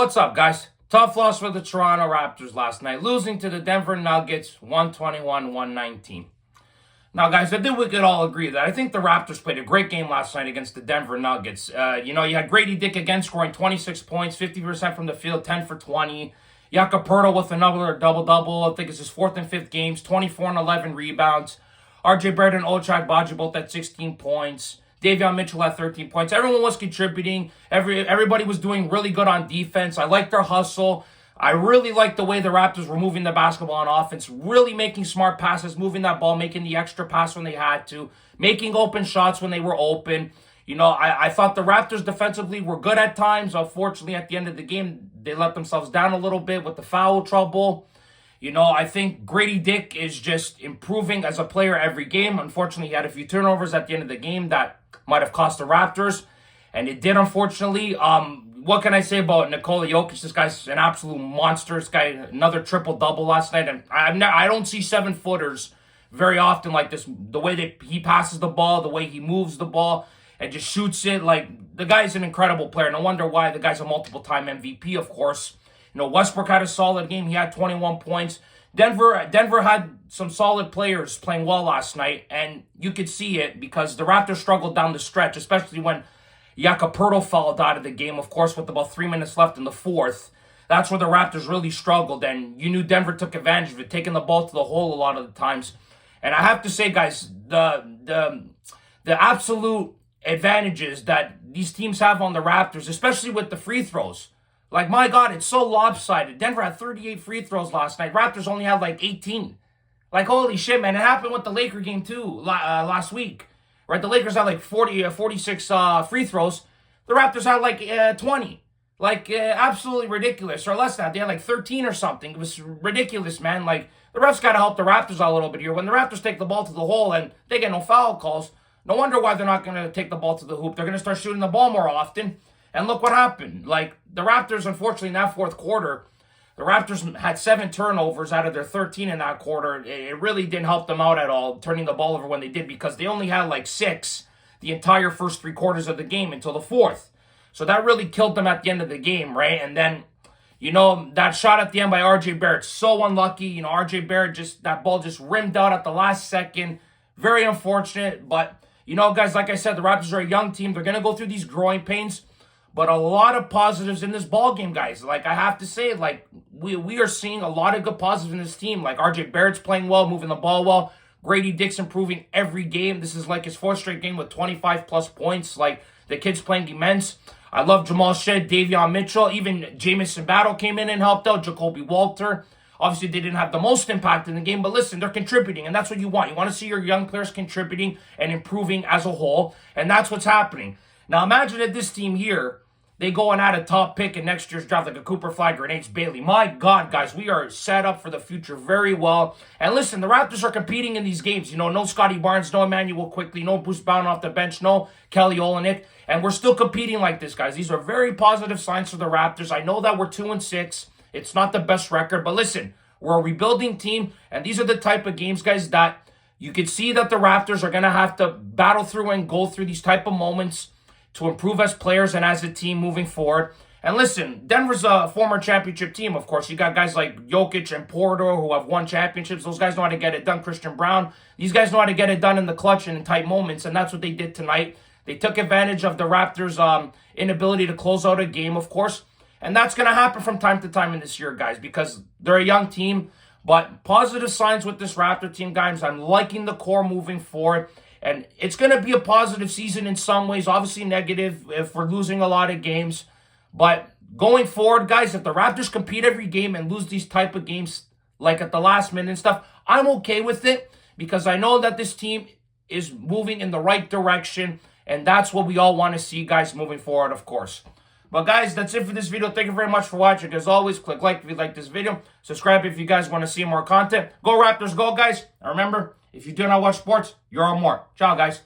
what's up, guys? Tough loss for the Toronto Raptors last night, losing to the Denver Nuggets 121-119. Now, guys, I think we could all agree that I think the Raptors played a great game last night against the Denver Nuggets. You had Grady Dick again scoring 26 points, 50% from the field, 10 for 20. Jakob with another double-double. I think it's his fourth and fifth games, 24 and 11 rebounds. RJ Barrett and Ochai Agbaji both at 16 points. Davion Mitchell had 13 points. Everyone was contributing. Everybody was doing really good on defense. I liked their hustle. I really liked the way the Raptors were moving the basketball on offense, really making smart passes, moving that ball, making the extra pass when they had to, making open shots when they were open. I thought the Raptors defensively were good at times. Unfortunately, at the end of the game, they let themselves down a little bit with the foul trouble. I think Grady Dick is just improving as a player every game. Unfortunately, he had a few turnovers at the end of the game that might have cost the Raptors, and it did, unfortunately. What can I say about Nikola Jokic? This guy's an absolute monster. This guy, another triple-double last night, and I don't see seven-footers very often like this. The way that he passes the ball, the way he moves the ball, and just shoots it. The guy's an incredible player. No wonder why the guy's a multiple-time MVP, of course. Westbrook had a solid game. He had 21 points. Denver had some solid players playing well last night, and you could see it because the Raptors struggled down the stretch, especially when Jakob fouled out of the game, of course, with about 3 minutes left in the fourth. That's where the Raptors really struggled, and you knew Denver took advantage of it, taking the ball to the hole a lot of the times. And I have to say, guys, the absolute advantages that these teams have on the Raptors, especially with the free throws. My God, it's so lopsided. Denver had 38 free throws last night. Raptors only had 18. Holy shit, man. It happened with the Laker game, too, last week. Right? The Lakers had 46 free throws. The Raptors had 20. Absolutely ridiculous. Or less than that. They had 13 or something. It was ridiculous, man. The refs got to help the Raptors out a little bit here. When the Raptors take the ball to the hole and they get no foul calls, no wonder why they're not going to take the ball to the hoop. They're going to start shooting the ball more often. And look what happened. The Raptors, unfortunately, in that fourth quarter, the Raptors had 7 turnovers out of their 13 in that quarter. It really didn't help them out at all, turning the ball over when they did, because they only had 6 the entire first 3 quarters of the game until the fourth. So that really killed them at the end of the game, right? And then, that shot at the end by RJ Barrett, so unlucky. RJ Barrett, that ball just rimmed out at the last second. Very unfortunate. But, guys, like I said, the Raptors are a young team. They're going to go through these growing pains. But a lot of positives in this ball game, guys. I have to say, we are seeing a lot of good positives in this team. RJ Barrett's playing well, moving the ball well. Grady Dick's improving every game. This is his fourth straight game with 25-plus points. The kid's playing immense. I love Jamal Shead, Davion Mitchell. Even Jamison Battle came in and helped out. Jacoby Walter. Obviously, they didn't have the most impact in the game, but listen, they're contributing, and that's what you want. You want to see your young players contributing and improving as a whole, and that's what's happening. Now, imagine that this team here, they go and add a top pick in next year's draft, like a Cooper Flag or an Ace Bailey. My God, guys, we are set up for the future very well. And listen, the Raptors are competing in these games. No Scotty Barnes, no Emmanuel Quickly, no Bruce Brown off the bench, no Kelly Olynyk. And we're still competing like this, guys. These are very positive signs for the Raptors. I know that we're 2-6. It's not the best record. But listen, we're a rebuilding team. And these are the type of games, guys, that you can see that the Raptors are going to have to battle through and go through these type of moments to improve as players and as a team moving forward. And listen, Denver's a former championship team, of course. You got guys like Jokic and Porter who have won championships. Those guys know how to get it done. Christian Brown. These guys know how to get it done in the clutch and in tight moments, and that's what they did tonight. They took advantage of the Raptors' inability to close out a game, of course. And that's going to happen from time to time in this year, guys, because they're a young team. But positive signs with this Raptor team, guys. I'm liking the core moving forward. And it's going to be a positive season in some ways, obviously negative if we're losing a lot of games. But going forward, guys, if the Raptors compete every game and lose these type of games, like at the last minute and stuff, I'm okay with it because I know that this team is moving in the right direction. And that's what we all want to see, guys, moving forward, of course. But, guys, that's it for this video. Thank you very much for watching. As always, click like if you like this video. Subscribe if you guys want to see more content. Go Raptors, go, guys. And remember, if you do not watch sports, you're on more. Ciao, guys.